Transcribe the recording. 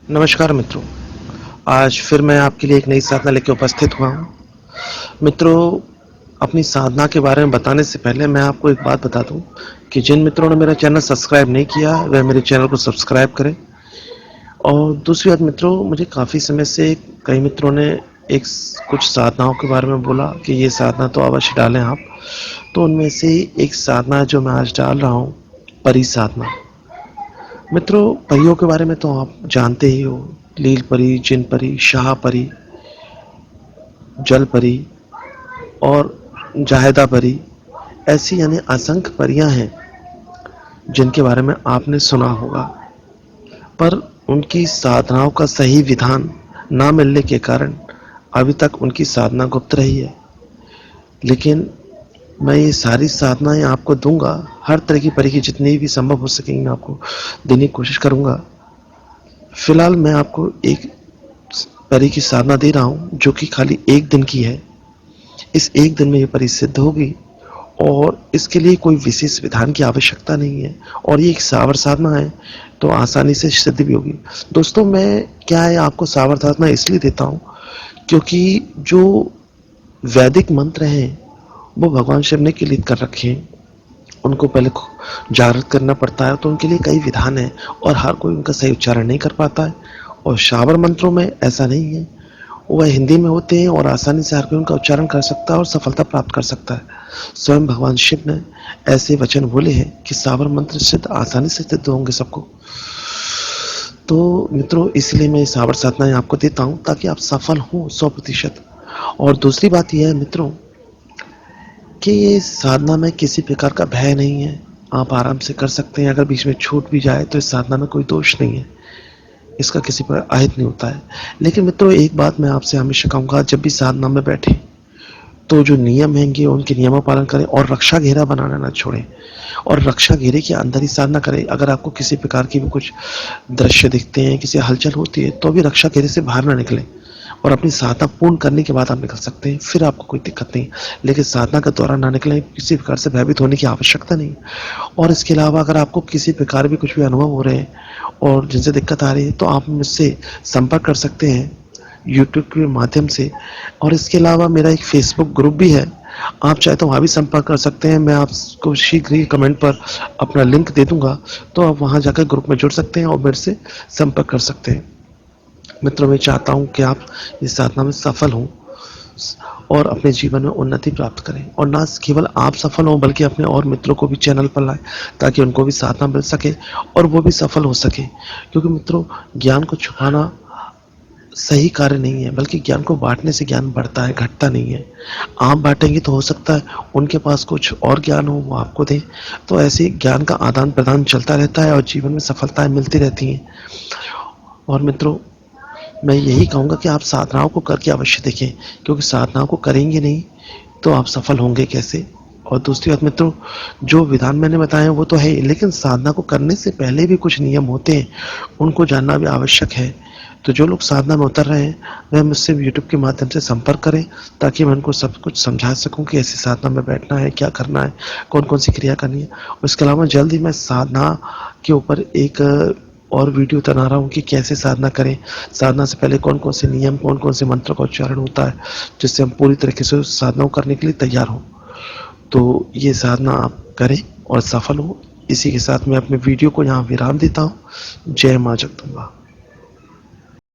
नमस्कार मित्रों, आज फिर मैं आपके लिए एक नई साधना लेके उपस्थित हुआ हूँ। मित्रों, अपनी साधना के बारे में बताने से पहले मैं आपको एक बात बता दूँ कि जिन मित्रों ने मेरा चैनल सब्सक्राइब नहीं किया, वह मेरे चैनल को सब्सक्राइब करें। और दूसरी बात मित्रों, मुझे काफ़ी समय से कई मित्रों ने कुछ साधनाओं के बारे में बोला कि ये साधना तो अवश्य डालें आप। तो उनमें से एक साधना जो मैं आज डाल रहा हूँ, परी साधना। मित्रों, परियों के बारे में तो आप जानते ही हो, लील परी, जिन परी, शाह परी, जल परी और जाहिदा परी, ऐसी यानी असंख्य परियां हैं जिनके बारे में आपने सुना होगा, पर उनकी साधनाओं का सही विधान ना मिलने के कारण अभी तक उनकी साधना गुप्त रही है। लेकिन मैं ये सारी साधनाएं आपको दूंगा, हर तरह की परी की जितनी भी संभव हो सकेंगी मैं आपको देने की कोशिश करूंगा। फिलहाल मैं आपको एक परी की साधना दे रहा हूं जो कि खाली एक दिन की है। इस एक दिन में ये परी सिद्ध होगी और इसके लिए कोई विशेष विधान की आवश्यकता नहीं है, और ये एक सावर साधना है तो आसानी से सिद्ध भी होगी। दोस्तों, मैं क्या है आपको सावर साधना इसलिए देता हूँ क्योंकि जो वैदिक मंत्र हैं वो भगवान शिव ने किलित कर रखे हैं। उनको पहले जागृत करना पड़ता है, तो उनके लिए कई विधान है और हर कोई उनका सही उच्चारण नहीं कर पाता है। और शावर मंत्रों में ऐसा नहीं है, वह हिंदी में होते हैं और आसानी से हर कोई उनका उच्चारण कर सकता है और सफलता प्राप्त कर सकता है। स्वयं भगवान शिव ने ऐसे वचन बोले हैं कि सावर मंत्र सिद्ध आसानी से सिद्ध होंगे सबको। तो मित्रों, इसलिए मैं सावर साधनाएं आपको देता हूं ताकि आप सफल हों 100%। और दूसरी बात यह है मित्रों कि ये साधना में किसी प्रकार का भय नहीं है, आप आराम से कर सकते हैं। अगर बीच में छूट भी जाए तो इस साधना में कोई दोष नहीं है, इसका किसी पर अहित नहीं होता है। लेकिन मित्रों, एक बात मैं आपसे हमेशा कहूँगा, जब भी साधना में बैठे तो जो नियम हैंगे उनके नियमों पालन करें और रक्षा घेरा बनाना ना छोड़ें, और रक्षा घेरे के अंदर ही साधना करें। अगर आपको किसी प्रकार की भी कुछ दृश्य दिखते हैं, किसी हलचल होती है, तो भी रक्षा घेरे से बाहर ना निकलें और अपनी साधना पूर्ण करने के बाद आप निकल सकते हैं, फिर आपको कोई दिक्कत नहीं। लेकिन साधना के दौरान ना निकलें, किसी प्रकार से भयभीत होने की आवश्यकता नहीं। और इसके अलावा अगर आपको किसी प्रकार भी कुछ भी अनुभव हो रहे हैं और जिनसे दिक्कत आ रही है, तो आप मुझसे संपर्क कर सकते हैं यूट्यूब के माध्यम से। और इसके अलावा मेरा एक फेसबुक ग्रुप भी है, आप चाहे तो वहाँ भी संपर्क कर सकते हैं। मैं आपको शीघ्र ही कमेंट पर अपना लिंक दे दूंगा, तो आप वहाँ जाकर ग्रुप में जुड़ सकते हैं और मेरे से संपर्क कर सकते हैं। मित्रों, मैं चाहता हूँ कि आप इस साधना में सफल हों और अपने जीवन में उन्नति प्राप्त करें, और ना केवल आप सफल हों बल्कि अपने और मित्रों को भी चैनल पर लाएं ताकि उनको भी साधना मिल सके और वो भी सफल हो सके। क्योंकि मित्रों, ज्ञान को छुपाना सही कार्य नहीं है, बल्कि ज्ञान को बांटने से ज्ञान बढ़ता है, घटता नहीं है। आप बांटेंगे तो हो सकता है उनके पास कुछ और ज्ञान हो, वो आपको दें। तो ऐसे ज्ञान का आदान प्रदान चलता रहता है और जीवन में सफलताएं मिलती रहती हैं। और मित्रों, मैं यही कहूँगा कि आप साधनाओं को करके अवश्य देखें, क्योंकि साधनाओं को करेंगे नहीं तो आप सफल होंगे कैसे। और दूसरी बात मित्रों, जो विधान मैंने बताए वो तो है ही, लेकिन साधना को करने से पहले भी कुछ नियम होते हैं, उनको जानना भी आवश्यक है। तो जो लोग साधना में उतर रहे हैं वह मुझसे यूट्यूब के माध्यम से संपर्क करें ताकि मैं उनको सब कुछ समझा सकूं कि ऐसी साधना में बैठना है, क्या करना है, कौन कौन सी क्रिया करनी है। उसके अलावा जल्द ही मैं साधना के ऊपर एक और वीडियो बना रहा हूँ कि कैसे साधना करें, साधना से पहले कौन कौन से नियम, कौन कौन से मंत्र का उच्चारण होता है, जिससे हम पूरी तरीके से उस साधना को करने के लिए तैयार हों। तो ये साधना आप करें और सफल हो। इसी के साथ मैं अपने वीडियो को यहाँ विराम देता हूँ। जय माँ जगदम्बा।